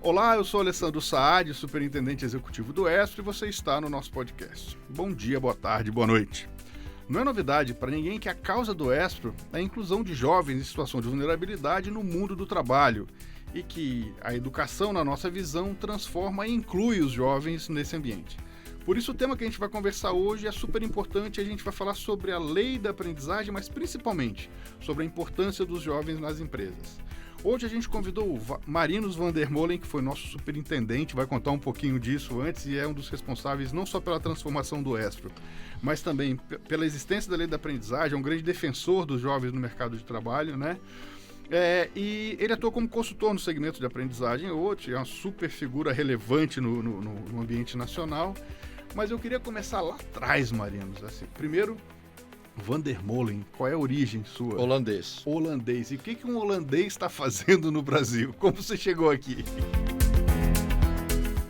Olá, eu sou Alessandro Saad, superintendente executivo do ESPRO, e você está no nosso podcast. Bom dia, boa tarde, boa noite. Não é novidade para ninguém que a causa do ESPRO é a inclusão de jovens em situação de vulnerabilidade no mundo do trabalho e que a educação, na nossa visão, transforma e inclui os jovens nesse ambiente. Por isso, o tema que a gente vai conversar hoje é super importante. A gente vai falar sobre a lei da aprendizagem, mas principalmente sobre a importância dos jovens nas empresas. Hoje a gente convidou o Marinus van der Molen, que foi nosso superintendente, vai contar um pouquinho disso antes e é um dos responsáveis não só pela transformação do ESPRO, mas também pela existência da lei da aprendizagem, é um grande defensor dos jovens no mercado de trabalho, né? E ele atua como consultor no segmento de aprendizagem hoje, é uma super figura relevante no ambiente nacional. Mas eu queria começar lá atrás, Marinus. Assim, primeiro, Van der Molen, qual é a origem sua? Holandês. Holandês. E o que um holandês está fazendo no Brasil? Como você chegou aqui?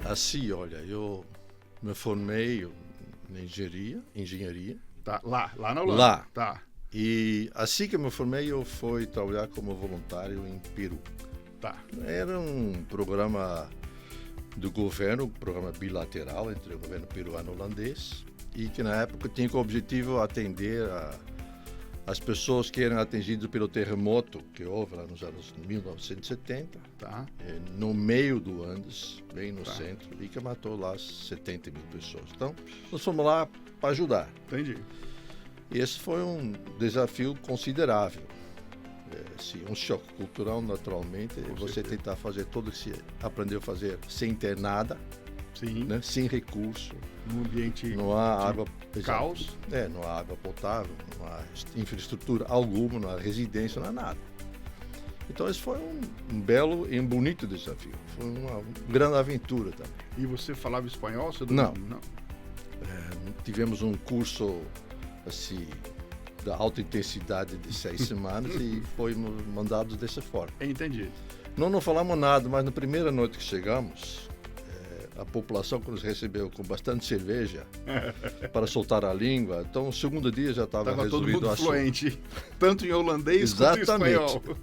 Assim, olha, eu me formei em engenharia. Tá, lá na Holanda. Lá. Tá. E assim que eu me formei, eu fui trabalhar como voluntário em Peru. Tá. Era um programa do governo, programa bilateral entre o governo peruano e holandês, e que na época tinha como objetivo atender as pessoas que eram atingidas pelo terremoto que houve lá nos anos 1970, Tá. no meio do Andes, bem no Tá. centro, e que matou lá 70 mil pessoas. Então, nós fomos lá para ajudar. Entendi. E esse foi um desafio considerável. Um choque cultural, naturalmente, você certeza. tentar fazer tudo que você aprendeu a fazer sem ter nada, Sim. né? Sem recurso, Num ambiente não há água, caos. não há água potável, não há infraestrutura alguma, não há residência, não há nada. Então esse foi um belo e um bonito desafio, foi uma grande aventura também. E você falava espanhol? Você Não. Não. Tivemos um curso assim da alta intensidade de 6 semanas e fomos mandados dessa forma. Entendi. Não falamos nada, mas na primeira noite que chegamos, a população que nos recebeu com bastante cerveja para soltar a língua. Então, no segundo dia já estava Tava todo resolvido o mundo assunto. fluente, tanto em holandês quanto em Exatamente. espanhol.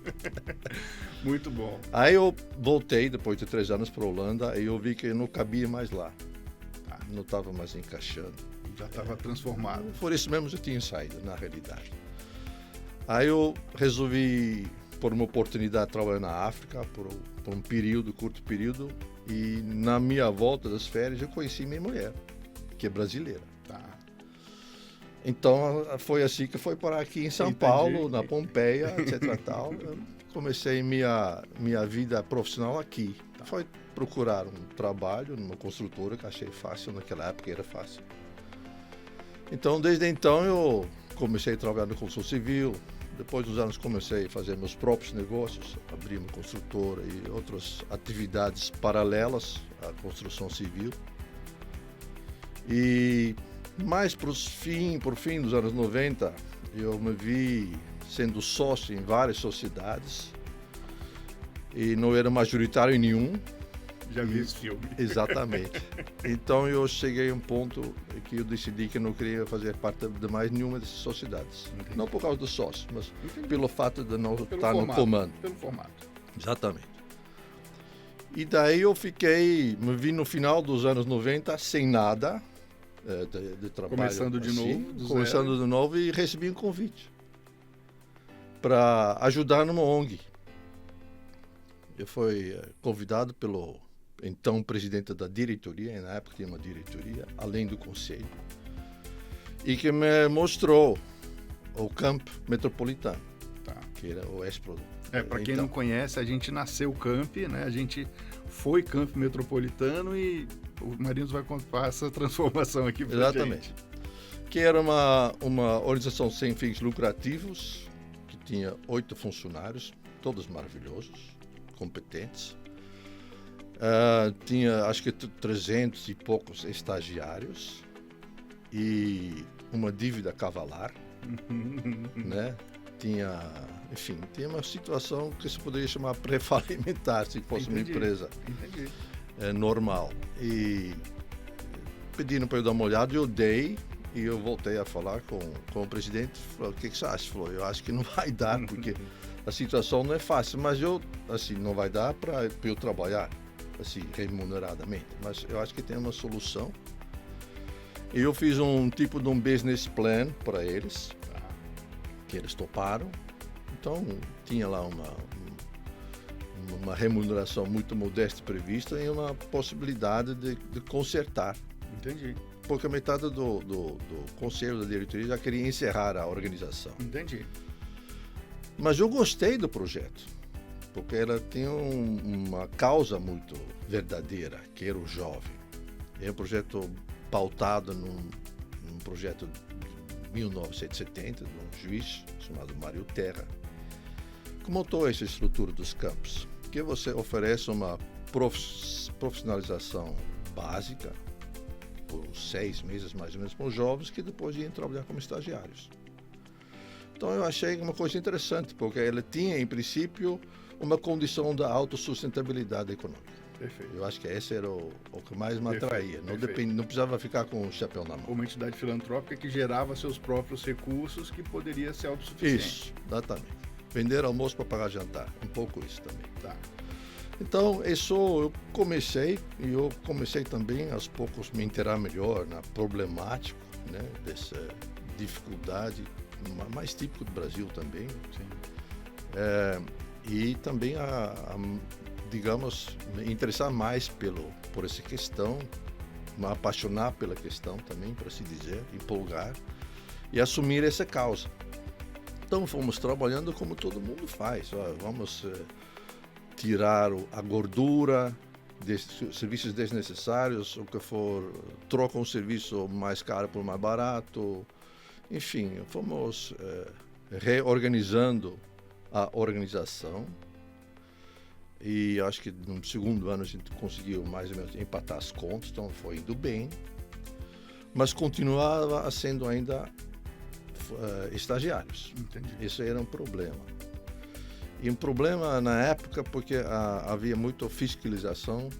Muito bom. Aí eu voltei, depois de 3 anos, para a Holanda e eu vi que eu não cabia mais lá. Tá. Não estava mais encaixando. Já estava transformado. Por isso mesmo eu tinha saído, na realidade. Aí eu resolvi, por uma oportunidade, trabalhar na África, por um período, curto período, e na minha volta das férias eu conheci minha mulher, que é brasileira. Tá. Então foi assim que foi parar aqui em São Entendi. Paulo, na Pompeia, etc. Tal. Eu comecei minha vida profissional aqui. Foi procurar um trabalho numa construtora que achei fácil, naquela época era fácil. Então, desde então, eu comecei a trabalhar na construção civil. Depois dos anos, comecei a fazer meus próprios negócios, abrir uma construtora e outras atividades paralelas à construção civil. E mais por fim dos anos 90, eu me vi sendo sócio em várias sociedades e não era majoritário em nenhum. Já vi esse filme. Exatamente. Então eu cheguei a um ponto que eu decidi que não queria fazer parte de mais nenhuma dessas sociedades. Entendi. Não por causa dos sócios, mas Entendi. pelo fato de não Pelo estar no formato. comando. Pelo formato. Exatamente. E daí eu me vi no final dos anos 90 sem nada de trabalho. Começando de novo, do Começando zero. de novo e recebi um convite para ajudar numa ONG. Eu fui convidado pelo então presidente da diretoria, na época tinha uma diretoria, além do conselho, e que me mostrou o campo metropolitano, Tá. que era o ESPRO. Para quem não conhece, a gente nasceu camp, né? A gente foi camp metropolitano e o Marinus vai contar essa transformação aqui pra Exatamente. gente. Que era uma organização sem fins lucrativos, que tinha 8 funcionários, todos maravilhosos, competentes. Tinha acho que 300 e poucos estagiários e uma dívida cavalar, né? Tinha uma situação que se poderia chamar pré-falimentar se fosse Entendi. uma empresa Entendi. normal. E pediram para eu dar uma olhada, eu dei e eu voltei a falar com o presidente. Falei, o que você acha? Falou, eu acho que não vai dar, porque a situação não é fácil, mas não vai dar para eu trabalhar. assim, remuneradamente, mas eu acho que tem uma solução. E eu fiz um tipo de um business plan para eles, que eles toparam. Então, tinha lá uma remuneração muito modesta prevista e uma possibilidade de consertar. Entendi. Porque a metade do conselho da diretoria já queria encerrar a organização. Entendi. Mas eu gostei do projeto, porque ela tem uma causa muito verdadeira, que era o jovem. É um projeto pautado num projeto de 1970, de um juiz chamado Mário Terra, que montou essa estrutura dos campos, que você oferece uma profissionalização básica, por 6 meses mais ou menos, para os jovens que depois iam trabalhar como estagiários. Então eu achei uma coisa interessante, porque ela tinha, em princípio, uma condição da autossustentabilidade econômica. Perfeito. Eu acho que esse era o que mais me atraía. Não precisava ficar com o chapéu na mão. Uma entidade filantrópica que gerava seus próprios recursos, que poderia ser autossuficiente. Isso, exatamente. Vender almoço para pagar jantar. Um pouco isso também. Tá. Então, eu comecei também, aos poucos, me inteirar melhor na problemática, né, dessa dificuldade, mais típico do Brasil também. Sim. E também digamos, me interessar mais por essa questão, me apaixonar pela questão também, por assim dizer, empolgar e assumir essa causa. Então fomos trabalhando como todo mundo faz. Vamos tirar a gordura de serviços desnecessários, o que for, troca um serviço mais caro por mais barato. Enfim, fomos reorganizando a organização. E acho que no segundo ano a gente conseguiu mais ou menos empatar as contas, então foi indo bem. Mas continuava sendo ainda estagiários. Entendi. Isso era um problema. E um problema na época porque havia muita fiscalização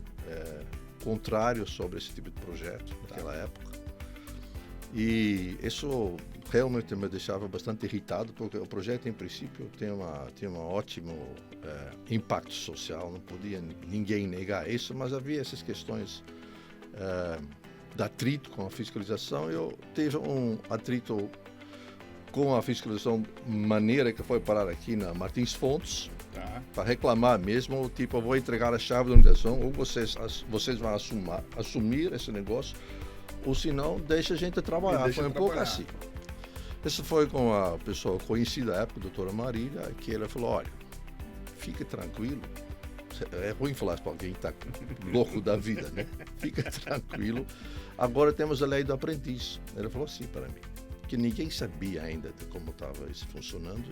contrária sobre esse tipo de projeto naquela época. E isso realmente me deixava bastante irritado, porque o projeto, em princípio, tem um ótimo impacto social, não podia ninguém negar isso, mas havia essas questões de atrito com a fiscalização. Eu tive um atrito com a fiscalização maneira que foi parar aqui na Martins Fontes, para reclamar mesmo, tipo, eu vou entregar a chave da organização, ou vocês vão assumir esse negócio, ou se não, deixa a gente trabalhar. Foi um pouco assim. Isso foi com a pessoa conhecida à época, a doutora Marília, que ela falou, olha, fica tranquilo, é ruim falar para alguém que está louco da vida, né? Fica tranquilo, agora temos a lei do aprendiz. Ela falou assim para mim, que ninguém sabia ainda de como estava isso funcionando,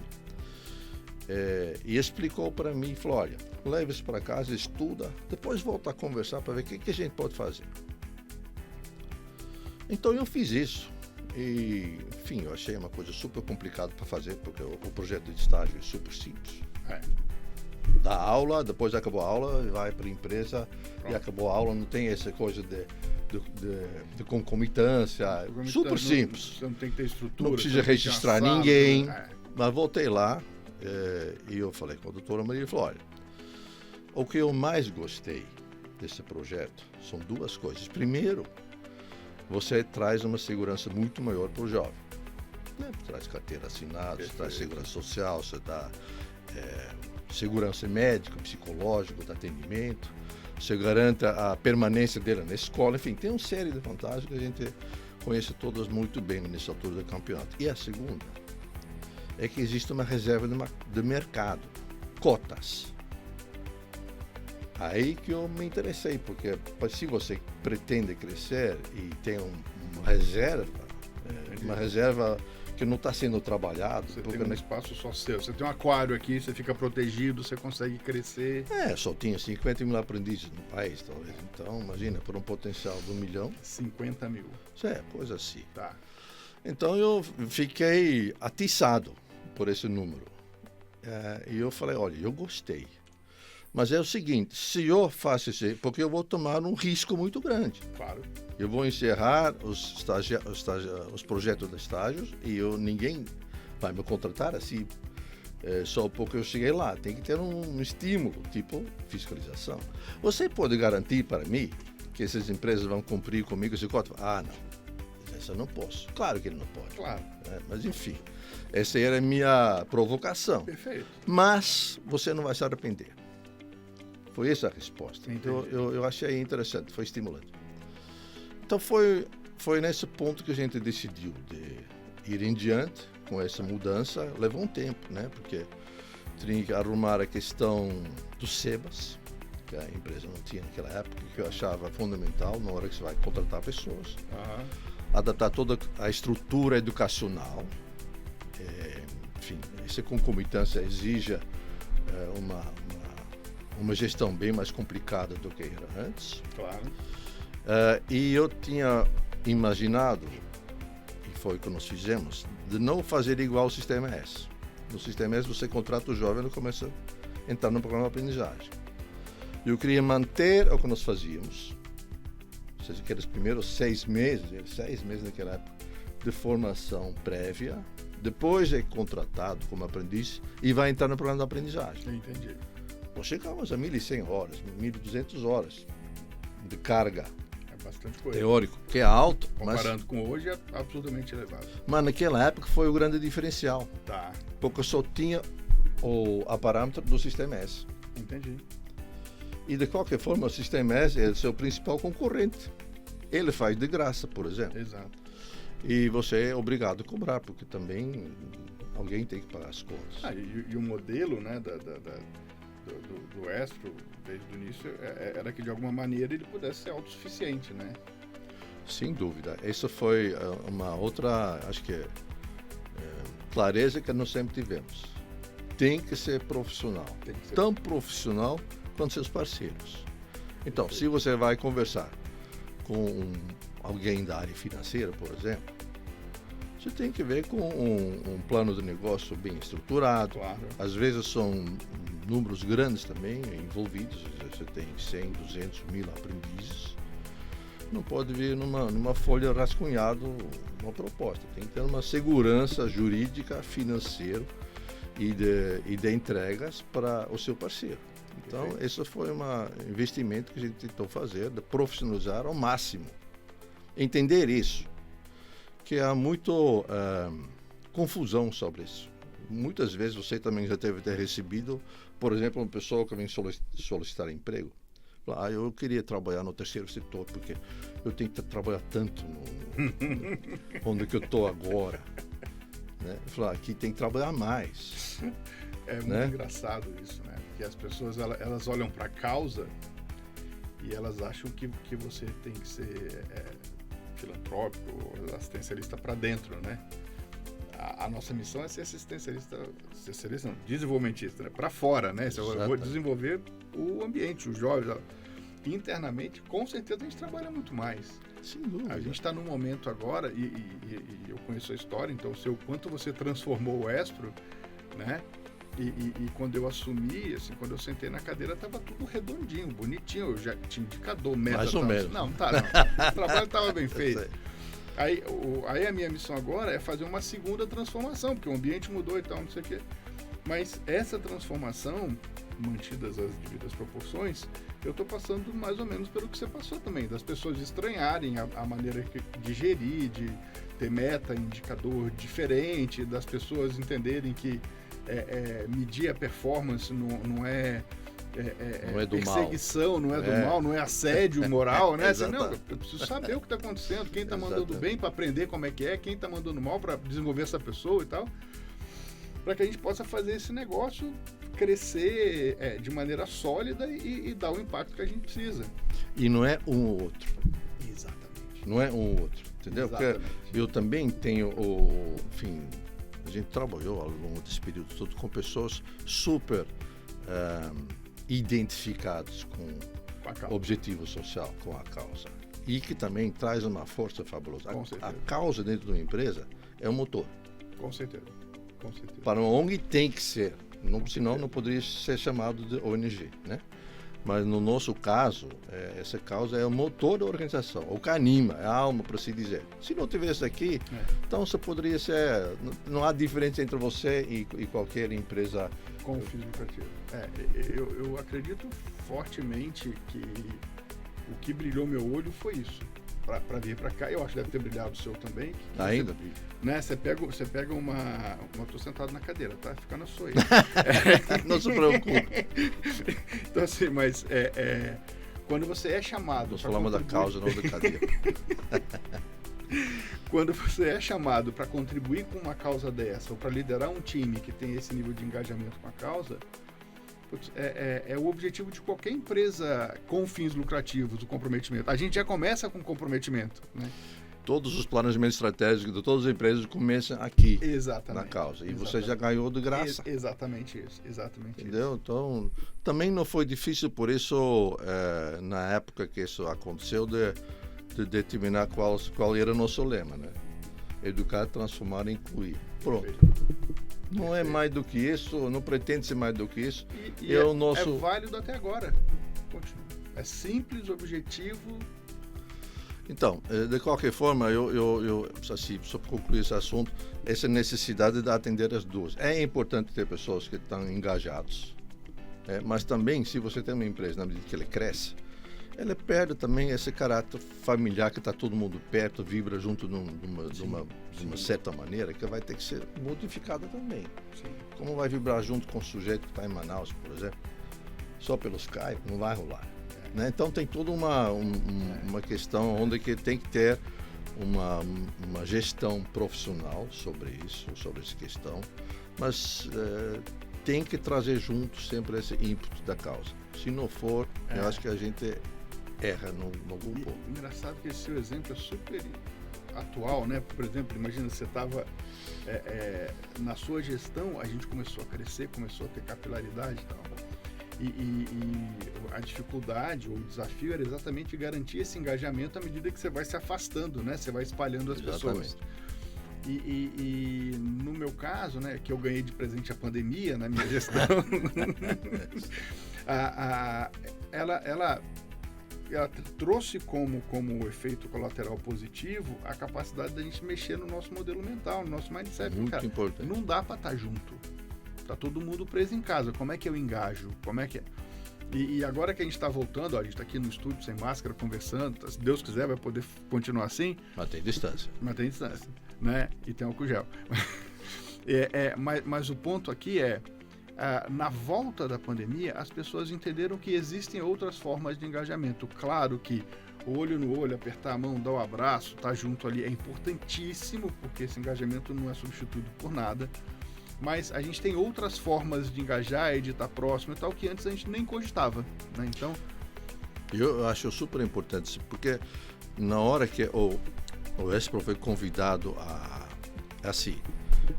e explicou para mim, falou, olha, leva isso para casa, estuda, depois volta a conversar para ver o que a gente pode fazer. Então eu fiz isso. E, enfim, eu achei uma coisa super complicada para fazer, porque o projeto de estágio é super simples. Dá aula, depois acabou a aula, vai para a empresa. Pronto. E acabou a aula, não tem essa coisa de concomitância, super simples. Você não tem que ter estrutura. Não precisa registrar ninguém. Mas voltei lá e eu falei com a doutora Maria e falou, olha, o que eu mais gostei desse projeto são duas coisas. Primeiro, você traz uma segurança muito maior para o jovem. Traz carteira assinada, você traz segurança social, você dá segurança médica, psicológica, de atendimento, você garante a permanência dele na escola, enfim, tem uma série de vantagens que a gente conhece todas muito bem nessa altura do campeonato. E a segunda é que existe uma reserva de mercado, cotas. Aí que eu me interessei, porque se você pretende crescer e tem uma reserva que não está sendo trabalhada. Você tem um espaço só seu. Você tem um aquário aqui, você fica protegido, você consegue crescer. Só tinha 50 mil aprendizes no país, talvez. Então, imagina, por um potencial de 1 milhão. 50 mil. Coisa assim. Tá. Então, eu fiquei atiçado por esse número. E eu falei, olha, eu gostei. Mas é o seguinte, se eu faço isso, porque eu vou tomar um risco muito grande. Claro. Eu vou encerrar os projetos de estágios e ninguém vai me contratar assim Só porque eu cheguei lá. Tem que ter um estímulo, tipo fiscalização. Você pode garantir para mim que essas empresas vão cumprir comigo esse código? Ah, não. Essa eu não posso. Claro que ele não pode. Claro. Mas, enfim, essa era a minha provocação. Perfeito. Mas você não vai se arrepender. Foi essa a resposta. Então, eu achei interessante, foi estimulante. Então, foi nesse ponto que a gente decidiu de ir em diante com essa mudança. Levou um tempo, né? Porque tinha que arrumar a questão dos SEBAs, que a empresa não tinha naquela época, que eu achava fundamental na hora que você vai contratar pessoas. Adaptar toda a estrutura educacional. Enfim, essa concomitância exige uma gestão bem mais complicada do que era antes. Claro. E eu tinha imaginado, e foi o que nós fizemos, de não fazer igual ao Sistema S. No Sistema S você contrata o jovem e começa a entrar no programa de aprendizagem. Eu queria manter o que nós fazíamos, ou seja, aqueles primeiros 6 meses naquela época, de formação prévia, depois é contratado como aprendiz e vai entrar no programa de aprendizagem. Entendi. Nós chegamos a 1.100 horas, 1.200 horas de carga. É bastante coisa. Teórico, que é alto. Comparando com hoje, é absolutamente elevado. Mas naquela época foi o grande diferencial. Tá. Porque só tinha a parâmetro do Sistema S. Entendi. E de qualquer forma, o Sistema S é o seu principal concorrente. Ele faz de graça, por exemplo. Exato. E você é obrigado a cobrar, porque também alguém tem que pagar as contas. E o modelo, né, do Estro, desde o início, era que de alguma maneira ele pudesse ser autossuficiente, né? Sem dúvida. Essa foi uma outra, acho que clareza que nós sempre tivemos. Tem que ser profissional. Tem que ser. Tão profissional quanto seus parceiros. Então, se você vai conversar com alguém da área financeira, por exemplo, você tem que ver com um plano de negócio bem estruturado. Claro. Às vezes são números grandes também envolvidos. Você tem 100, 200 mil aprendizes. Não pode vir numa folha rascunhado uma proposta. Tem que ter uma segurança jurídica, financeira e de entregas para o seu parceiro. Então, esse foi um investimento que a gente tentou fazer, de profissionalizar ao máximo. Entender isso, que há muito confusão sobre isso. Muitas vezes você também já deve ter recebido, por exemplo, uma pessoa que vem solicitar emprego. Fala, eu queria trabalhar no terceiro setor, porque eu tenho que trabalhar tanto onde que eu estou agora. Né? Fala, aqui tem que trabalhar mais. É muito engraçado isso, né? Porque as pessoas elas olham para a causa e elas acham que você tem que ser filantrópico, assistencialista para dentro, né? A nossa missão é ser assistencialista não, desenvolvimentista, né? Para fora, né? Eu vou desenvolver o ambiente, os jovens. Internamente, com certeza a gente trabalha muito mais. Sem dúvida. A gente está num momento agora, e eu conheço a história, então eu sei o quanto você transformou o Estro, né? E quando eu assumi, assim, quando eu sentei na cadeira, estava tudo redondinho, bonitinho. Eu já tinha indicador, meta. Mais ou menos. Não. O trabalho estava bem feito. Aí a minha missão agora é fazer uma segunda transformação, porque o ambiente mudou e tal, não sei o quê. Mas essa transformação, mantidas as devidas proporções, eu estou passando mais ou menos pelo que você passou também, das pessoas estranharem a maneira de gerir, de ter meta, indicador diferente, das pessoas entenderem que medir a performance não é perseguição, não é do mal, não é assédio moral, né? Assim, não, eu preciso saber o que está acontecendo, quem está mandando bem para aprender como é que é, quem está mandando mal para desenvolver essa pessoa e tal, para que a gente possa fazer esse negócio crescer de maneira sólida e dar o impacto que a gente precisa. E não é um ou outro. Exatamente. Não é um ou outro, entendeu? Exatamente. Porque eu também tenho enfim, a gente trabalhou ao longo desse período todo com pessoas super identificadas com o objetivo social, com a causa. E que também traz uma força fabulosa. A causa dentro de uma empresa é um motor. Com certeza. Para uma ONG tem que ser, senão não poderia ser chamado de ONG, né? Mas no nosso caso, essa causa é o motor da organização, o que anima, é a alma, por assim dizer. Se não tivesse aqui, então você poderia ser... Não há diferença entre você e qualquer empresa com fins lucrativos. Eu acredito fortemente que o que brilhou meu olho foi isso. Para vir para cá, eu acho que deve ter brilhado o seu também. Ainda? Né, você pega uma... Eu tô sentado na cadeira, tá? Fica na sua aí. Não se preocupe. Então assim, mas quando você é chamado... Nós falamos da causa, não da cadeira. Quando você é chamado para contribuir com uma causa dessa, ou para liderar um time que tem esse nível de engajamento com a causa, é o objetivo de qualquer empresa com fins lucrativos, o comprometimento. A gente já começa com comprometimento, né? Todos os planejamentos estratégicos de todas as empresas começam aqui, exatamente, na causa. E exatamente. Você já ganhou de graça. Exatamente isso. Entendeu? Então, também não foi difícil, por isso, na época que isso aconteceu, de determinar qual era o nosso lema, né? Educar, transformar e incluir. Pronto. Não é mais do que isso, não pretende ser mais do que isso. E é válido até agora. Continua. É simples, objetivo. Então, de qualquer forma, eu assim, só para concluir esse assunto, essa necessidade de atender as duas. É importante ter pessoas que estão engajadas, mas também, se você tem uma empresa, na medida que ela cresce, ela perde também esse caráter familiar que está todo mundo perto, vibra junto de uma certa maneira, que vai ter que ser modificada também. Sim. Como vai vibrar junto com o sujeito que está em Manaus, por exemplo? Só pelo Skype não vai rolar. Né? Então tem toda uma questão onde que tem que ter uma gestão profissional sobre isso, sobre essa questão, mas tem que trazer junto sempre esse input da causa. Se não for, eu acho que a gente erra no grupo. Engraçado que esse seu exemplo é super atual, né? Por exemplo, imagina, você estava na sua gestão, a gente começou a crescer, começou a ter capilaridade e tal. E a dificuldade ou o desafio era exatamente garantir esse engajamento à medida que você vai se afastando, né? Você vai espalhando as pessoas. E no meu caso, né, que eu ganhei de presente a pandemia na minha gestão, ela trouxe como efeito colateral positivo a capacidade da gente mexer no nosso modelo mental, no nosso mindset. Muito importante. Não dá para estar junto. Tá todo mundo preso em casa. Como é que eu engajo? Como é que é? E agora que a gente está voltando, a gente está aqui no estúdio sem máscara, conversando, se Deus quiser vai poder continuar assim. Mantém distância. Né? E tem álcool gel. Mas o ponto aqui na volta da pandemia, as pessoas entenderam que existem outras formas de engajamento. Claro que o olho no olho, apertar a mão, dar o abraço, estar junto ali é importantíssimo, porque esse engajamento não é substituído por nada. Mas a gente tem outras formas de engajar e de estar próximo e tal, que antes a gente nem cogitava, né? Então... Eu acho super importante, porque na hora que o Espro foi convidado assim,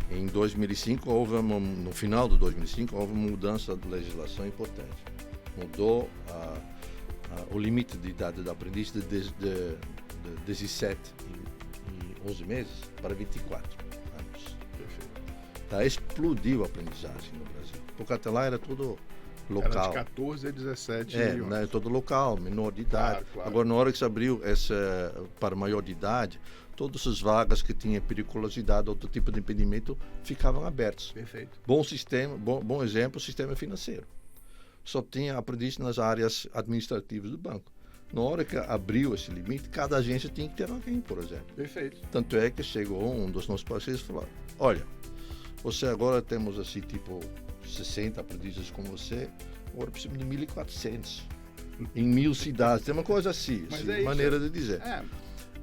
em 2005, no final de 2005, houve uma mudança de legislação importante. Mudou o limite de idade do aprendiz de 17 e 11 meses para 24 anos. Explodiu a aprendizagem no Brasil, porque até lá era tudo local. Era de 14 a 17 né, todo local, menor de idade. Claro. Agora, na hora que se abriu para maior de idade, todas as vagas que tinham periculosidade, outro tipo de impedimento, ficavam abertas. Perfeito. Bom sistema, bom exemplo, sistema financeiro. Só tinha aprendiz nas áreas administrativas do banco. Na hora que abriu esse limite, cada agência tinha que ter alguém, por exemplo. Perfeito. Tanto é que chegou um dos nossos parceiros e falou: olha, você agora temos assim, tipo, 60 aprendizes com você, agora precisamos de 1.400 em 1.000 cidades. Tem uma coisa assim, maneira de dizer.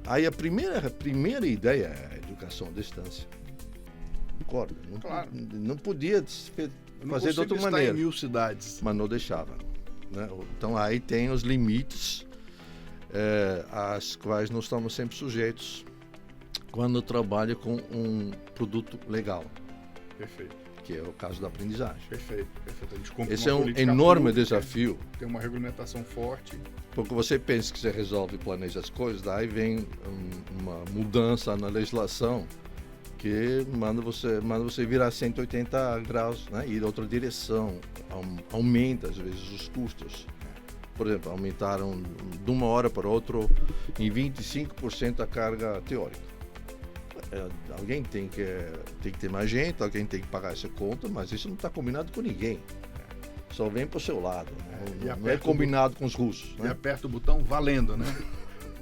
Aí a primeira ideia é a educação à distância. Concorda? Não podia fazer de outra maneira. Em 1.000 cidades. Mas não deixava. Né? Então aí tem os limites às quais nós estamos sempre sujeitos quando trabalha com um produto legal. Perfeito. Que é o caso da aprendizagem. Perfeito. Esse é um enorme desafio. Tem uma regulamentação forte. Porque você pensa que você resolve e planeja as coisas, daí vem uma mudança na legislação que manda você virar 180 graus, né? Ir em outra direção, aumenta às vezes os custos. por exemplo, aumentaram de uma hora para outra em 25% a carga teórica. Alguém tem que ter mais gente, alguém tem que pagar essa conta, mas isso não está combinado com ninguém. Só vem para o seu lado. Não é combinado com os russos. E aperta o botão valendo, né?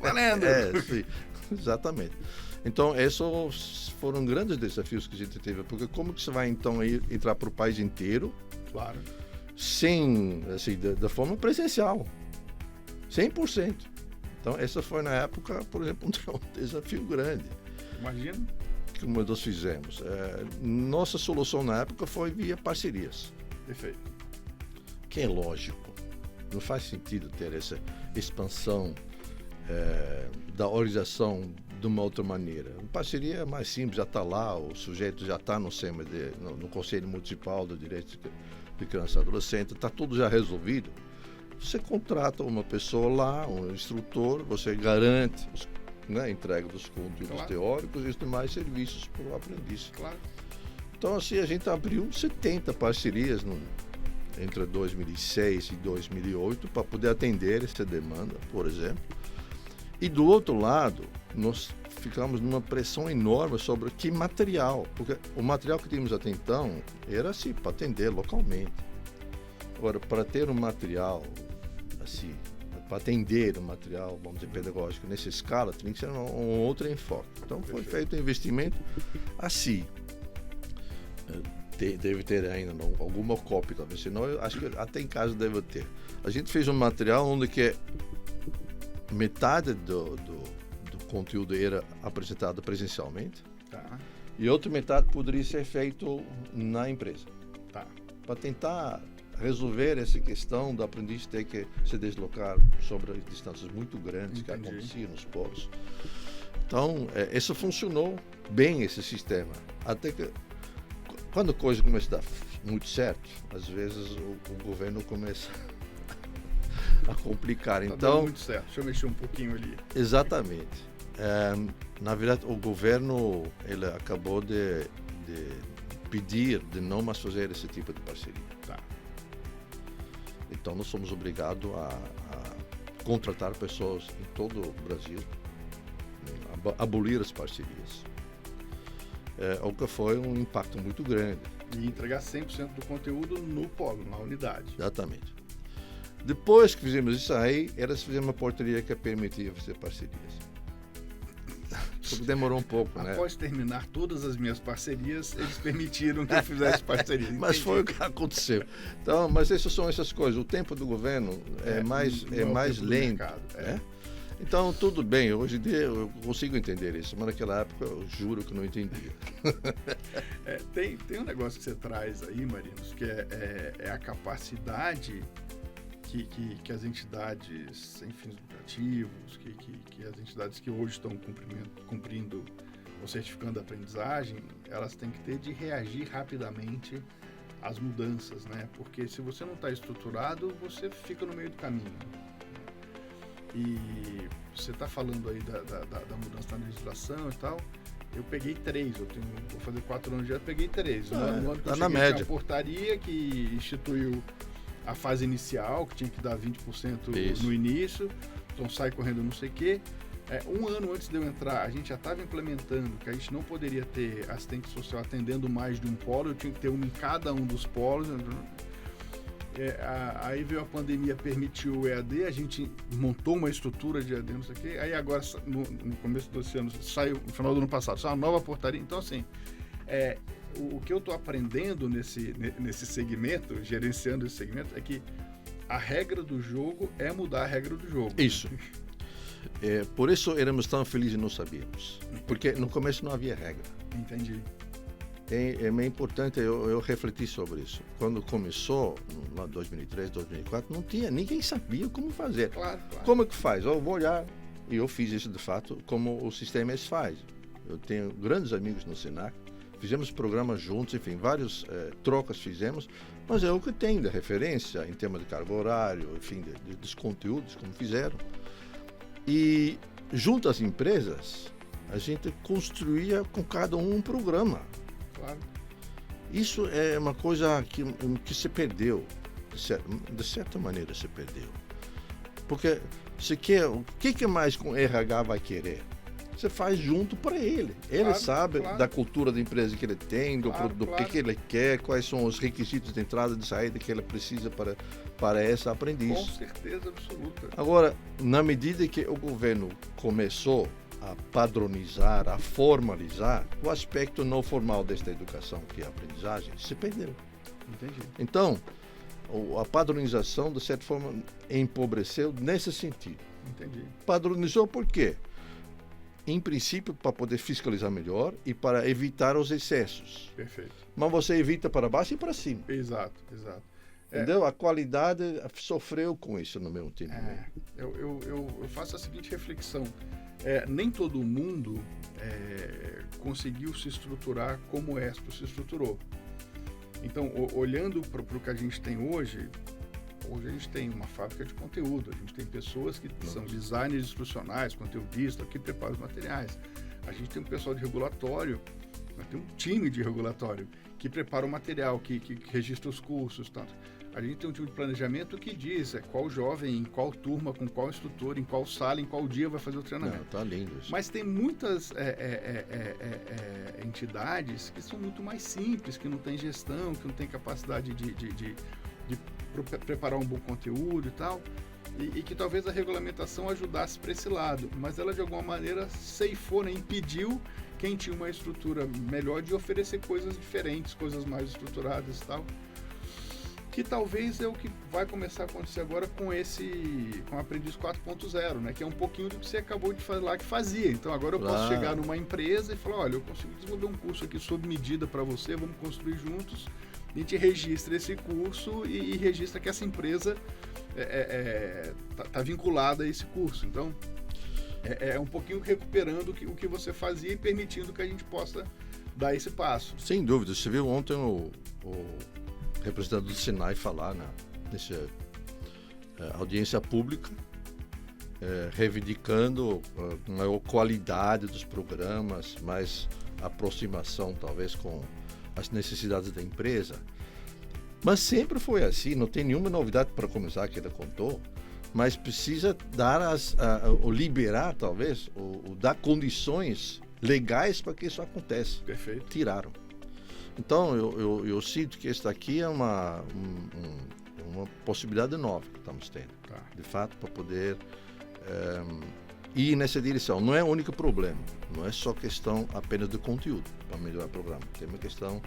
Valendo! Sim, exatamente. Então, esses foram grandes desafios que a gente teve, porque como que você vai, então, entrar para o país inteiro, claro, sem, assim, da forma presencial, 100%. Então, essa foi, na época, por exemplo, um desafio grande. Imagina. Como nós fizemos. Nossa solução, na época, foi via parcerias. Perfeito. Que é lógico. Não faz sentido ter essa expansão da organização de uma outra maneira. A parceria é mais simples, já está lá, o sujeito já está no CMD, no Conselho Municipal do Direito de Criança e Adolescente, está tudo já resolvido. Você contrata uma pessoa lá, um instrutor, você garante a entrega dos conteúdos teóricos e os demais serviços para o aprendiz. Claro. Então, assim, a gente abriu 70 parcerias entre 2006 e 2008 para poder atender essa demanda, por exemplo. E do outro lado, nós ficamos numa pressão enorme sobre que material, porque o material que tínhamos até então era assim, para atender localmente. Agora, para ter um material assim, para atender um material, vamos dizer, pedagógico nessa escala, tem que ser um outro enfoque. Então, foi feito um investimento assim. Deve ter ainda alguma cópia, talvez, senão eu acho que até em casa deve ter. A gente fez um material onde que metade do conteúdo era apresentado presencialmente, e outra metade poderia ser feito na empresa. Para tentar resolver essa questão do aprendiz ter que se deslocar sobre distâncias muito grandes que aconteciam nos polos. Então, isso funcionou bem, esse sistema. Até que, quando a coisa começa a dar muito certo, às vezes o governo começa a complicar. Tá então, dando muito certo. Deixa eu mexer um pouquinho ali. Exatamente. Na verdade, o governo ele acabou de pedir de não mais fazer esse tipo de parceria. Então, nós somos obrigados a contratar pessoas em todo o Brasil, abolir as parcerias. O que foi um impacto muito grande. E entregar 100% do conteúdo no polo, na unidade. Exatamente. Depois que fizemos isso aí, fizemos uma portaria que permitia fazer parcerias. Demorou um pouco, né? Após terminar todas as minhas parcerias, eles permitiram que eu fizesse parceria. Mas foi o que aconteceu. Então, mas essas são essas coisas. O tempo do governo é mais lento. Então, tudo bem. Hoje em dia eu consigo entender isso, mas naquela época eu juro que não entendia. Tem um negócio que você traz aí, Marinos, que é a capacidade que as entidades sem fins lucrativos, que as entidades que hoje estão cumprindo ou certificando a aprendizagem, elas têm que ter de reagir rapidamente às mudanças, né? Porque se você não está estruturado, você fica no meio do caminho. E você está falando aí da mudança na legislação e tal. Eu peguei 3, vou fazer 4 anos já, peguei 3. No ano que eu cheguei, tinha uma portaria que instituiu a fase inicial, que tinha que dar 20% Isso. no início, então sai correndo não sei o quê. Um ano antes de eu entrar, a gente já estava implementando que a gente não poderia ter assistente social atendendo mais de um polo, eu tinha que ter um em cada um dos polos. Aí veio a pandemia, permitiu o EAD, a gente montou uma estrutura de EAD, não sei o quê. Aí agora, no começo desse ano, saiu, no final do ano passado, saiu uma nova portaria. Então, assim, o que eu estou aprendendo nesse segmento, gerenciando esse segmento, é que a regra do jogo é mudar a regra do jogo. Isso. Por isso éramos tão felizes e não sabíamos. Porque no começo não havia regra. Entendi. É meio importante eu refletir sobre isso. Quando começou, lá em 2003, 2004, não tinha, ninguém sabia como fazer. Claro. Como é que faz? Eu vou olhar, e eu fiz isso de fato, como o sistema faz. Eu tenho grandes amigos no Senac, fizemos programas juntos, enfim, várias trocas fizemos, mas é o que tem de referência em termos de carga horário, enfim, dos conteúdos, como fizeram. E junto às empresas, a gente construía com cada um programa. Claro. Isso é uma coisa que se perdeu, de certa maneira se perdeu. Porque você quer, o que mais com o RH vai querer? Você faz junto para ele. Ele sabe da cultura da empresa que ele tem, do que ele quer, quais são os requisitos de entrada e de saída que ele precisa para essa aprendiz. Com certeza absoluta. Agora, na medida que o governo começou a padronizar, a formalizar, o aspecto não formal desta educação, que é a aprendizagem, se perdeu. Entendi. Então, a padronização, de certa forma, empobreceu nesse sentido. Entendi. Padronizou por quê? Em princípio, para poder fiscalizar melhor e para evitar os excessos. Perfeito. Mas você evita para baixo e para cima. Exato. Entendeu? A qualidade sofreu com isso, no meu entendimento. Eu faço a seguinte reflexão. Nem todo mundo conseguiu se estruturar como o Espro se estruturou. Então, olhando para o que a gente tem hoje a gente tem uma fábrica de conteúdo, a gente tem pessoas que são designers instrucionais, conteudistas, que preparam os materiais. A gente tem um pessoal de regulatório, tem um time de regulatório que prepara o material, que registra os cursos, tanto. A gente tem um time de planejamento que diz qual jovem, em qual turma, com qual instrutor, em qual sala, em qual dia vai fazer o treinamento. Tá lindo isso. Mas tem muitas entidades que são muito mais simples, que não têm gestão, que não têm capacidade de preparar um bom conteúdo e tal, e que talvez a regulamentação ajudasse para esse lado, mas ela de alguma maneira ceifou, né, impediu quem tinha uma estrutura melhor de oferecer coisas diferentes, coisas mais estruturadas e tal, que talvez é o que vai começar a acontecer agora com a Aprendiz 4.0, né, que é um pouquinho do que você acabou de falar que fazia. Então agora eu posso chegar numa empresa e falar, olha, eu consigo desenvolver um curso aqui sob medida para você, vamos construir juntos. A gente registra esse curso e registra que essa empresa tá vinculada a esse curso. Então, é um pouquinho recuperando o que você fazia e permitindo que a gente possa dar esse passo. Sem dúvida. Você viu ontem o representante do Senai falar nessa audiência pública, reivindicando maior qualidade dos programas, mais aproximação, talvez, com as necessidades da empresa. Mas sempre foi assim, não tem nenhuma novidade para começar que ele contou, mas precisa dar ou liberar, talvez, ou dar condições legais para que isso aconteça. Perfeito. Tiraram. Então, eu sinto que esta aqui é uma possibilidade nova que estamos tendo, de fato, para poder ir nessa direção. Não é o único problema, não é só questão apenas do conteúdo para melhorar o programa, tem uma questão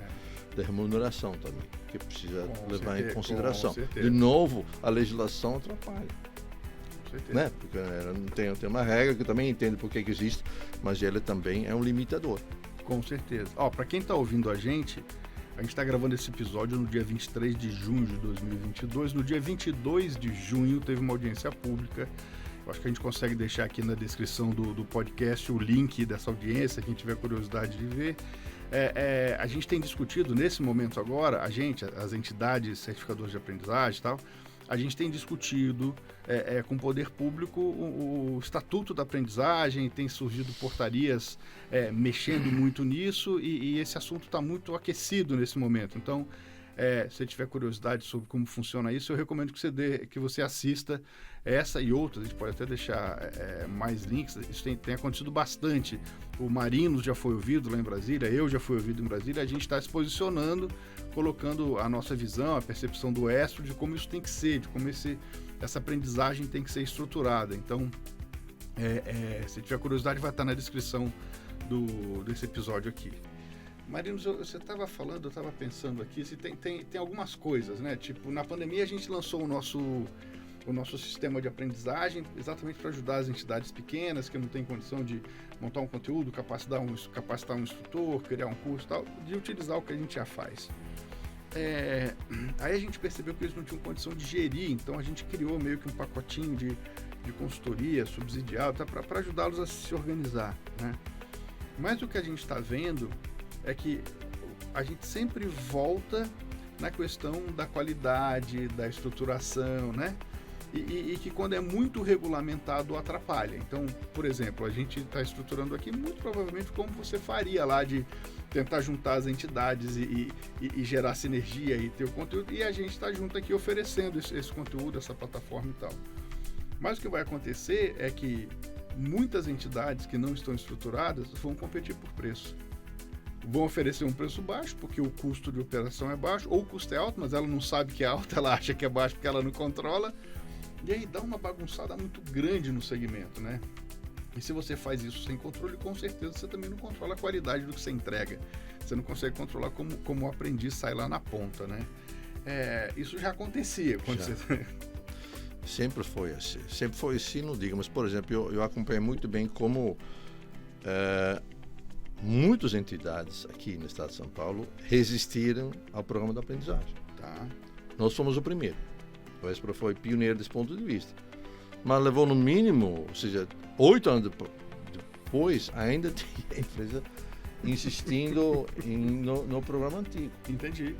da remuneração também, que precisa levar em consideração. De novo, a legislação atrapalha. Né? Porque não tem uma regra que eu também entendo por que existe, mas ele também é um limitador. Com certeza. Para quem está ouvindo a gente está gravando esse episódio no dia 23 de junho de 2022. No dia 22 de junho teve uma audiência pública. Eu acho que a gente consegue deixar aqui na descrição do podcast o link dessa audiência, quem tiver curiosidade de ver. A gente tem discutido nesse momento agora, as entidades certificadoras de aprendizagem e tal, a gente tem discutido com o poder público o Estatuto da Aprendizagem, tem surgido portarias mexendo muito nisso e esse assunto está muito aquecido nesse momento. Então, se você tiver curiosidade sobre como funciona isso, eu recomendo que você assista essa e outras. A gente pode até deixar mais links. Isso tem acontecido bastante. O Marinos já foi ouvido lá em Brasília, eu já fui ouvido em Brasília. A gente está se posicionando, colocando a nossa visão, a percepção do Espro de como isso tem que ser, de como essa aprendizagem tem que ser estruturada. Então, se tiver curiosidade, vai estar na descrição desse episódio aqui. Marinos, você estava falando, eu estava pensando aqui, se tem algumas coisas, né? Tipo, na pandemia a gente lançou o nosso sistema de aprendizagem exatamente para ajudar as entidades pequenas que não têm condição de montar um conteúdo, capacitar um instrutor, criar um curso e tal, de utilizar o que a gente já faz. Aí a gente percebeu que eles não tinham condição de gerir, então a gente criou meio que um pacotinho de consultoria subsidiada para ajudá-los a se organizar, né? Mas o que a gente está vendo é que a gente sempre volta na questão da qualidade, da estruturação, né? E que quando é muito regulamentado atrapalha. Então, por exemplo, a gente está estruturando aqui muito provavelmente como você faria lá de tentar juntar as entidades e gerar sinergia e ter o conteúdo, e a gente está junto aqui oferecendo esse conteúdo, essa plataforma e tal. Mas o que vai acontecer é que muitas entidades que não estão estruturadas vão competir por preço. Vão oferecer um preço baixo, porque o custo de operação é baixo, ou o custo é alto, mas ela não sabe que é alto, ela acha que é baixo porque ela não controla. E aí dá uma bagunçada muito grande no segmento, né? E se você faz isso sem controle, com certeza você também não controla a qualidade do que você entrega. Você não consegue controlar como o aprendiz sai lá na ponta, né? Isso já acontecia quando Já. você... Sempre foi assim. Sempre foi assim, não digo. Mas, por exemplo, eu acompanhei muito bem como muitas entidades aqui no estado de São Paulo resistiram ao programa de aprendizagem. Tá. Nós fomos o primeiro. O Espro foi pioneiro desse ponto de vista. Mas levou no mínimo, ou seja, 8 anos depois, ainda tinha a empresa insistindo no programa antigo. Entendi.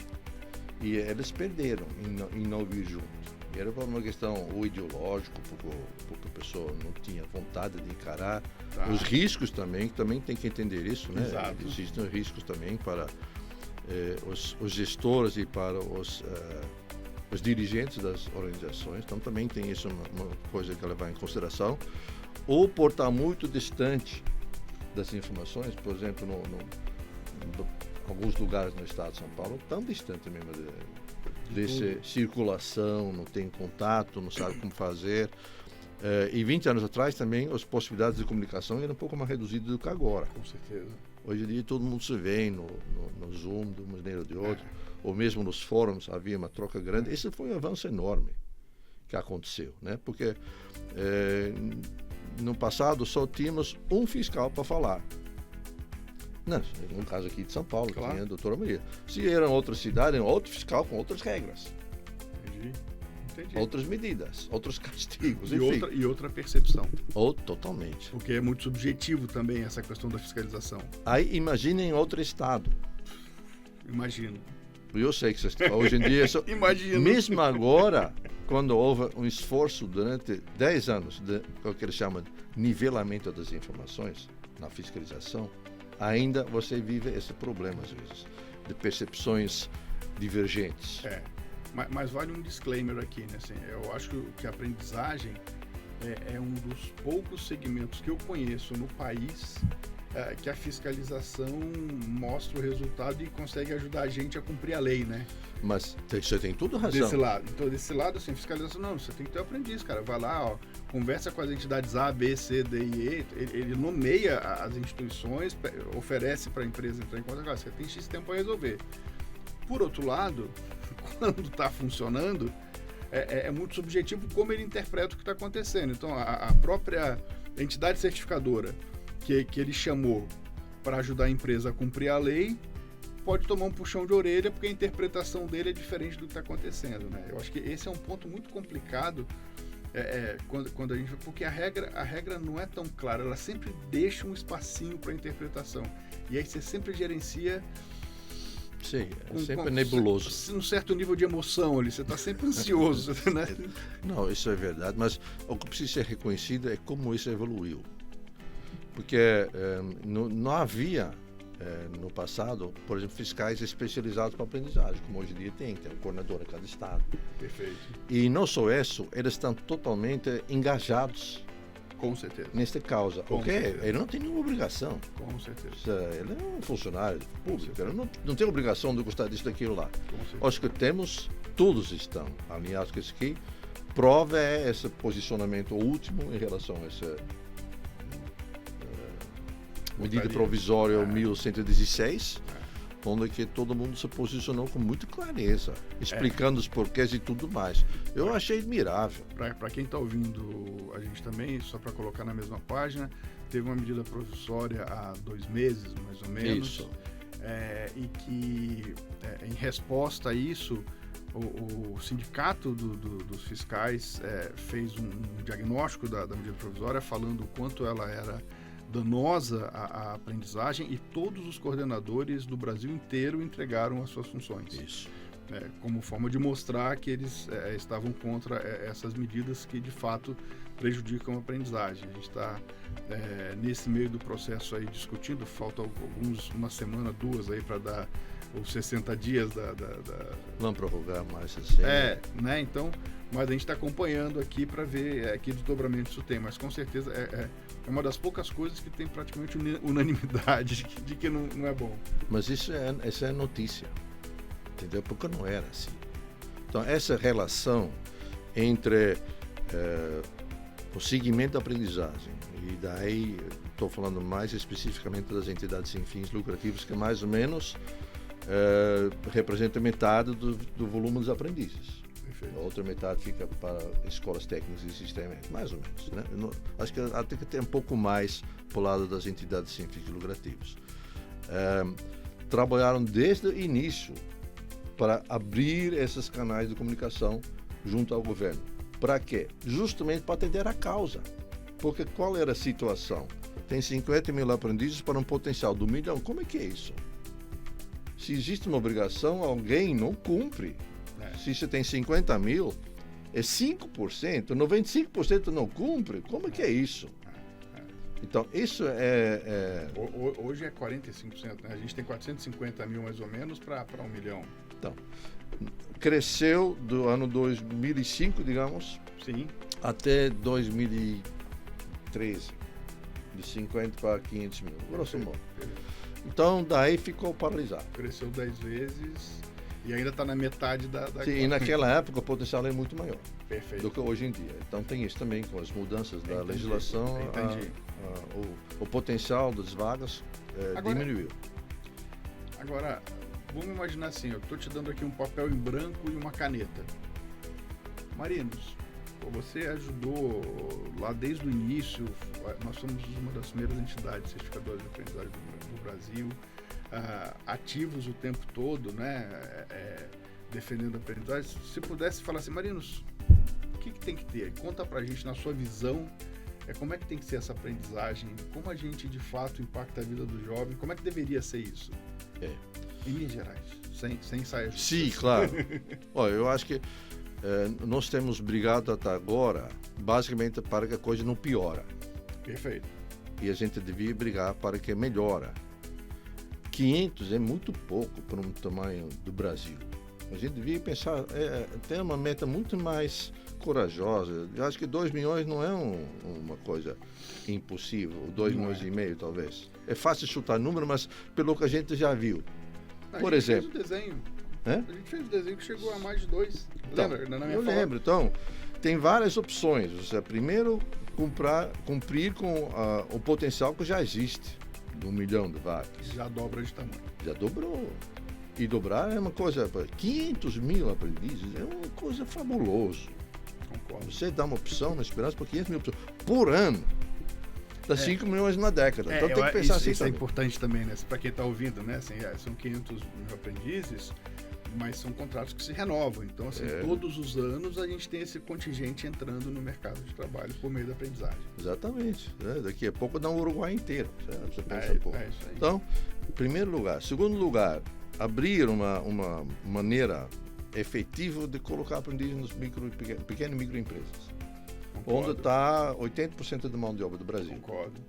E eles perderam em não vir junto. E era por uma questão ideológica, porque a pessoa não tinha vontade de encarar. Tá. Os riscos também tem que entender isso, né? Exato. Existem riscos também para os gestores e para os dirigentes das organizações. Então também tem isso uma coisa que levar em consideração. Ou por estar muito distante das informações, por exemplo, alguns lugares no estado de São Paulo, tão distante mesmo dessa circulação, não tem contato, não sabe como fazer. E 20 anos atrás também as possibilidades de comunicação eram um pouco mais reduzidas do que agora. Com certeza. Hoje em dia todo mundo se vê no Zoom, de uma maneira ou de outra, ou mesmo nos fóruns havia uma troca grande. Esse foi um avanço enorme que aconteceu, né? Porque no passado só tínhamos um fiscal para falar. Não, no caso aqui de São Paulo, Claro. tinha a doutora Maria. Se era outra cidade, era outro fiscal com outras regras, Entendi. outras medidas, outros castigos, E enfim. outra percepção. Totalmente. Porque é muito subjetivo também essa questão da fiscalização. Aí imaginem outro estado. Imagino. Eu sei que hoje em dia, Imagino. mesmo agora, quando houve um esforço durante 10 anos, o que eles chamam de nivelamento das informações na fiscalização, ainda você vive esse problema, às vezes, de percepções divergentes. Mas vale um disclaimer aqui, né? Assim, eu acho que a aprendizagem é um dos poucos segmentos que eu conheço no país que a fiscalização mostra o resultado e consegue ajudar a gente a cumprir a lei, né? Mas você tem tudo razão. Desse lado. Então, desse lado, assim, fiscalização, não, você tem que ter um aprendiz, cara. Vai lá, ó, conversa com as entidades A, B, C, D e E, ele nomeia as instituições, oferece para a empresa entrar em contato, você tem X tempo para resolver. Por outro lado, quando está funcionando, é muito subjetivo como ele interpreta o que está acontecendo. Então, a própria entidade certificadora que ele chamou para ajudar a empresa a cumprir a lei, pode tomar um puxão de orelha porque a interpretação dele é diferente do que está acontecendo, né? Eu acho que esse é um ponto muito complicado quando a gente... Porque a regra não é tão clara, ela sempre deixa um espacinho para interpretação. E aí você sempre gerencia... Sim, sempre nebuloso. Um certo nível de emoção ali, você está sempre ansioso, né? Não, isso é verdade, mas o que precisa ser reconhecido é como isso evoluiu. Porque não havia... no passado, por exemplo, fiscais especializados para aprendizagem, como hoje em dia tem um coordenador a cada estado. Perfeito. E não só isso, eles estão totalmente engajados Com certeza. nesta causa. Com Ok? certeza. Ele não tem nenhuma obrigação. Com certeza. Ele é um funcionário público, ele não tem obrigação de gostar disso, daquilo lá. Com certeza. Acho que todos estão alinhados com isso aqui. Prova é esse posicionamento último em relação a essa medida provisória 1116, onde que todo mundo se posicionou com muita clareza, explicando os porquês e tudo mais. Eu achei admirável. Para quem está ouvindo a gente também, só para colocar na mesma página, teve uma medida provisória há 2 meses, mais ou menos. Isso. E que, em resposta a isso, o sindicato dos fiscais fez um diagnóstico da medida provisória, falando o quanto ela era danosa à aprendizagem, e todos os coordenadores do Brasil inteiro entregaram as suas funções. Isso. Como forma de mostrar que eles estavam contra essas medidas que, de fato, prejudicam a aprendizagem. A gente está nesse meio do processo aí discutindo, falta uma semana, 2 aí para dar os 60 dias Vamos prorrogar mais assim. né? Então, mas a gente está acompanhando aqui para ver que desdobramento isso tem, mas com certeza é uma das poucas coisas que tem praticamente unanimidade de que não é bom. Mas essa é notícia, entendeu? Porque não era assim. Então, essa relação entre o segmento da aprendizagem, e daí estou falando mais especificamente das entidades sem fins lucrativos, que mais ou menos representa metade do volume dos aprendizes. Perfeito. A outra metade fica para escolas técnicas e sistemas, mais ou menos. Né? Acho que até que tem um pouco mais para o lado das entidades sem fins lucrativos. Trabalharam desde o início para abrir esses canais de comunicação junto ao governo. Para quê? Justamente para atender a causa. Porque qual era a situação? Tem 50 mil aprendizes para um potencial de 1 milhão. Como é que é isso? Se existe uma obrigação, alguém não cumpre. Se você tem 50 mil, é 5%, 95% não cumpre. Como é que é isso? Então, isso Hoje é 45%, né? A gente tem 450 mil mais ou menos para 1 milhão. Então, cresceu do ano 2005, digamos, sim, até 2013, de 50 para 500 mil, grosso modo. Então, daí ficou paralisado. Cresceu 10 vezes e ainda está na metade da... Sim, e naquela época o potencial é muito maior. Perfeito. Do que hoje em dia. Então, tem isso também com as mudanças da legislação. O potencial das vagas diminuiu. Agora, vamos imaginar assim, eu estou te dando aqui um papel em branco e uma caneta. Marinos, você ajudou lá desde o início, nós somos uma das primeiras entidades certificadoras de aprendizagem do Brasil, ativos o tempo todo, né, defendendo a aprendizagem. Se pudesse falar assim, Marinos, o que tem que ter? Conta pra gente, na sua visão, como é que tem que ser essa aprendizagem, como a gente de fato impacta a vida do jovem, como é que deveria ser isso? Em linhas gerais, sem ensaios. Sim, claro. Olha, eu acho que nós temos brigado até agora, basicamente para que a coisa não piora. Perfeito. E a gente devia brigar para que melhora. 500 é muito pouco para um tamanho do Brasil. A gente devia pensar, ter uma meta muito mais corajosa. Eu acho que 2 milhões não é uma coisa impossível, 2 milhões e meio talvez. É fácil chutar número, mas pelo que a gente já viu. Por exemplo, fez o desenho. A gente fez o desenho que chegou a mais de 2. Então, lembra? Eu lembro. Então, tem várias opções. Você, primeiro, cumprir com o potencial que já existe, de 1 milhão de vagas. Já dobra de tamanho. Já dobrou. E dobrar é uma coisa... 500 mil aprendizes é uma coisa fabulosa. Concordo. Você dá uma opção na esperança para 500 mil pessoas por ano. Dá 5 milhões na década. Então tem que pensar assim. Isso é importante também, né? Para quem está ouvindo, né? Assim, são 500 mil aprendizes, mas são contratos que se renovam. Então, assim, todos os anos a gente tem esse contingente entrando no mercado de trabalho por meio da aprendizagem. Exatamente. Daqui a pouco dá um Uruguai inteiro. Você pensa, isso aí. Então, em primeiro lugar. Segundo lugar, abrir uma maneira efetiva de colocar aprendizes nas pequenas e microempresas. Onde está 80% da mão de obra do Brasil. Concordo.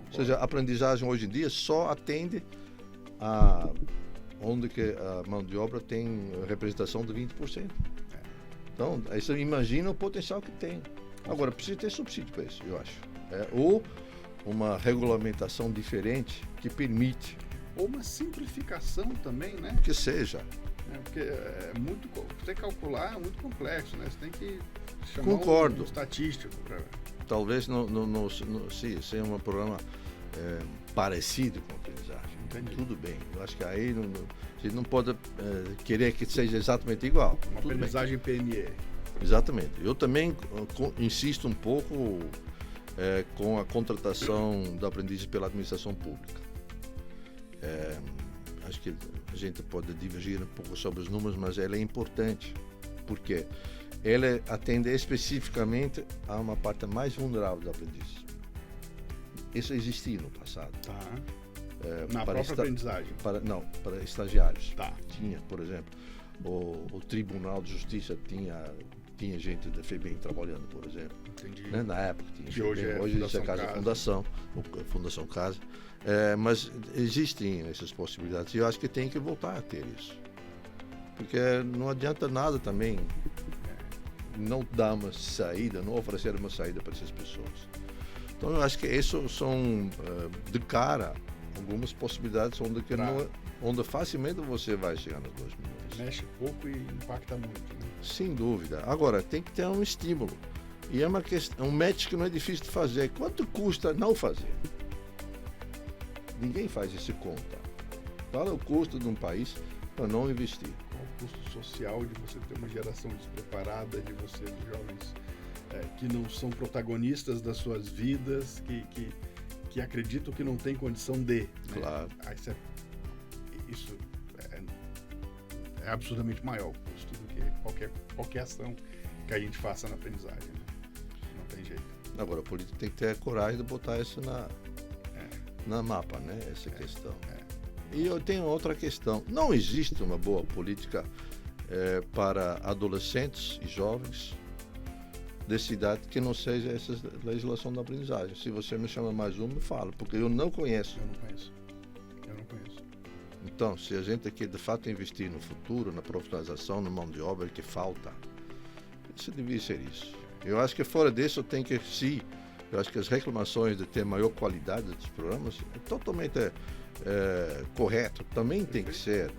Ou seja, a aprendizagem hoje em dia só atende onde que a mão de obra tem representação de 20%. Então, aí você imagina o potencial que tem. Agora, precisa ter subsídio para isso, eu acho. Ou uma regulamentação diferente que permite. Ou uma simplificação também, né? Que seja. Porque você calcular é muito complexo, né? Você tem que chamar Concordo. um estatístico para... Talvez seja um programa parecido com a aprendizagem. Entendi. Tudo bem. Eu acho que aí a gente não pode querer que seja exatamente igual. Uma Tudo aprendizagem bem. PME. Exatamente. Eu também insisto um pouco com a contratação de aprendizes pela administração pública. Acho que a gente pode divergir um pouco sobre os números, mas ela é importante, porque ela atende especificamente a uma parte mais vulnerável do aprendiz. Isso existia no passado. Tá. Na própria aprendizagem? Para estagiários. Tá. Tinha, por exemplo, o Tribunal de Justiça tinha tinha gente da FEBEM trabalhando, por exemplo. Entendi. Né? Na época tinha. Que hoje é hoje Fundação é Casa Casa. Fundação Casa. Mas existem essas possibilidades e eu acho que tem que voltar a ter isso. Porque não adianta nada também não dar uma saída, não oferecer uma saída para essas pessoas. Então eu acho que isso são, de cara, algumas possibilidades onde facilmente você vai chegar nos 2 milhões. Mexe pouco e impacta muito, né? Sem dúvida. Agora, tem que ter um estímulo. E é uma questão, um match que não é difícil de fazer. Quanto custa não fazer? Ninguém faz esse conta. Qual é o custo de um país para não investir? Qual o custo social de você ter uma geração despreparada, de você, de jovens que não são protagonistas das suas vidas, que acreditam que não tem condição de. Né? Claro. Aí isso é absurdamente maior o custo do que qualquer ação que a gente faça na aprendizagem. Né? Não tem jeito. Agora, o político tem que ter a coragem de botar isso na mapa, né? Essa questão. E eu tenho outra questão. Não existe uma boa política para adolescentes e jovens dessa idade que não seja essa legislação da aprendizagem. Se você me chama mais uma, eu falo, porque eu não conheço. Eu não conheço. Então, se a gente aqui de fato investir no futuro, na profissionalização, na mão de obra que falta, isso devia ser isso. Eu acho que fora disso tem que eu acho que as reclamações de ter maior qualidade dos programas é totalmente correto. Também tem que ser.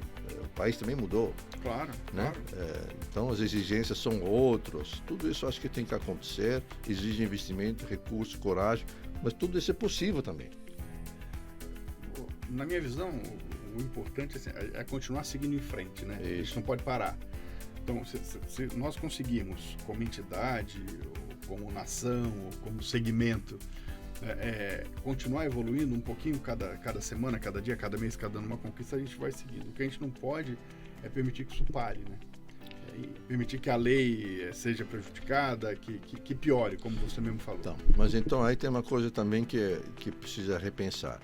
O país também mudou. Claro, né? Claro. Então as exigências são outras. Tudo isso eu acho que tem que acontecer. Exige investimento, recurso, coragem, mas tudo isso é possível também. Na minha visão, o importante é continuar seguindo em frente, né? Isso. A gente não pode parar. Então, se nós conseguirmos, como entidade, ou como nação, ou como segmento, continuar evoluindo um pouquinho cada semana, cada dia, cada mês, cada ano, uma conquista, a gente vai seguindo. O que a gente não pode é permitir que isso pare, né? Permitir que a lei seja prejudicada, que piore, como você mesmo falou. Mas então aí tem uma coisa também que precisa repensar.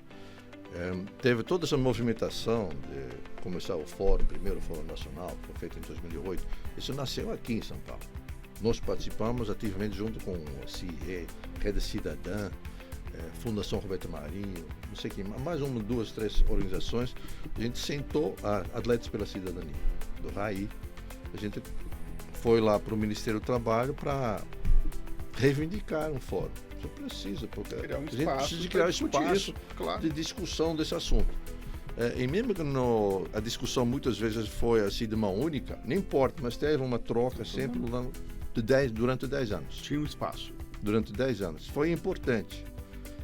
Teve toda essa movimentação de começar o primeiro Fórum Nacional, que foi feito em 2008. Isso nasceu aqui em São Paulo. Nós participamos ativamente junto com a CIE, Rede Cidadã, Fundação Roberto Marinho, não sei quem, mais uma, 2, 3 organizações. A gente sentou a Atletas pela Cidadania, do RAI. A gente foi lá para o Ministério do Trabalho para reivindicar um fórum. Você precisa, porque criar a gente precisa de criar um espaço claro. de discussão desse assunto. E mesmo que a discussão muitas vezes foi assim de mão única, não importa, mas teve uma troca sempre durante 10 anos. Tinha um espaço. Durante 10 anos. Foi importante.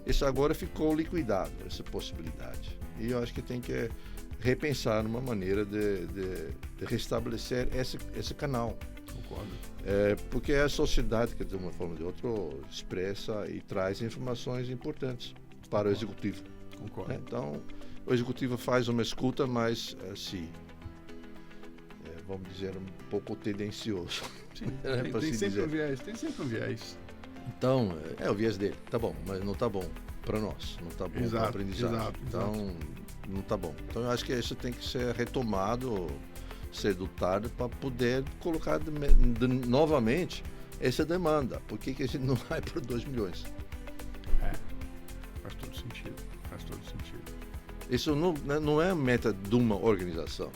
Isso agora ficou liquidado, essa possibilidade. E eu acho que tem que repensar numa maneira de restabelecer esse canal. Concordo. Porque a sociedade, que de uma forma ou de outra, expressa e traz informações importantes para o executivo. Concordo. Então, o executivo faz uma escuta, mas assim, vamos dizer, um pouco tendencioso. Sim, tem sempre um viés. Então, é o viés dele, tá bom, mas não tá bom para nós, não tá bom para a aprendizagem. Então, não tá bom. Então, eu acho que isso tem que ser retomado cedo ou tarde para poder colocar novamente essa demanda. Por que a gente não vai para 2 milhões? Faz todo sentido. Isso não é a meta de uma organização.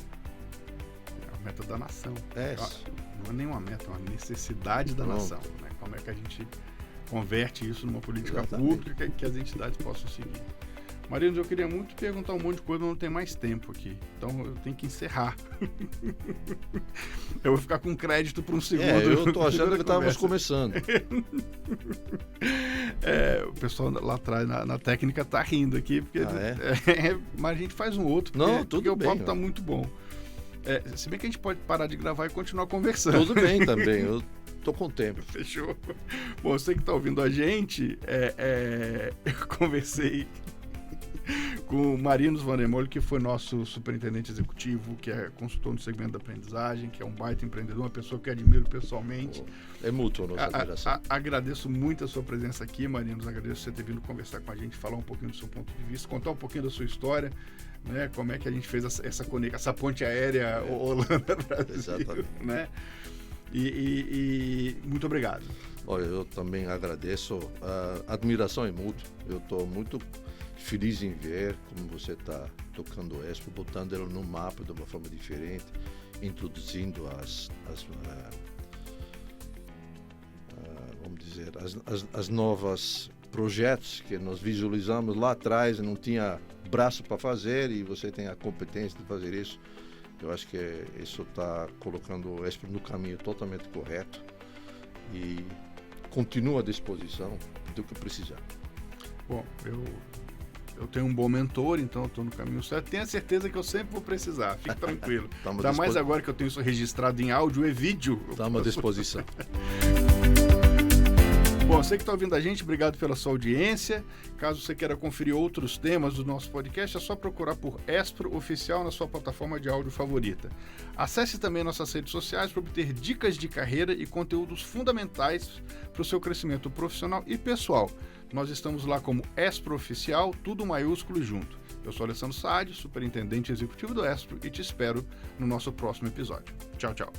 É a meta da nação. Não é nenhuma meta, é uma necessidade da nação. Né? Como é que a gente converte isso numa política pública que as entidades possam seguir? Marinos, eu queria muito perguntar um monte de coisa, mas não tem mais tempo aqui. Então eu tenho que encerrar. Eu vou ficar com crédito por um segundo. Eu tô achando que estávamos começando. O pessoal lá atrás na técnica tá rindo aqui, porque mas a gente faz um outro, porque o papo tá muito bom. Se bem que a gente pode parar de gravar e continuar conversando. Tudo bem também, eu tô com tempo. Fechou. Bom, você que tá ouvindo a gente, eu conversei com o Marinos Vandermole, que foi nosso superintendente executivo, que é consultor no segmento da aprendizagem, que é um baita empreendedor, uma pessoa que admiro pessoalmente. É mútuo a nossa admiração. Agradeço muito a sua presença aqui, Marinos. Agradeço você ter vindo conversar com a gente, falar um pouquinho do seu ponto de vista, contar um pouquinho da sua história, né? Como é que a gente fez essa conexão, essa ponte aérea Holanda-Brasil. Exatamente. Né? E muito obrigado. Olha, eu também agradeço. A admiração é mútua. Eu estou muito feliz em ver como você está tocando o Espro, botando ele no mapa de uma forma diferente, introduzindo as novas projetos que nós visualizamos lá atrás, não tinha braço para fazer e você tem a competência de fazer isso. Eu acho que isso está colocando o Espro no caminho totalmente correto e continua à disposição do que precisar. Bom, eu tenho um bom mentor, então eu estou no caminho certo. Tenha certeza que eu sempre vou precisar, fique tranquilo. Ainda mais agora que eu tenho isso registrado em áudio e vídeo. Estamos à disposição. Bom, você que está ouvindo a gente, obrigado pela sua audiência. Caso você queira conferir outros temas do nosso podcast, é só procurar por Espro Oficial na sua plataforma de áudio favorita. Acesse também nossas redes sociais para obter dicas de carreira e conteúdos fundamentais para o seu crescimento profissional e pessoal. Nós estamos lá como Espro Oficial, tudo maiúsculo e junto. Eu sou Alessandro Saad, superintendente executivo do Espro, e te espero no nosso próximo episódio. Tchau, tchau.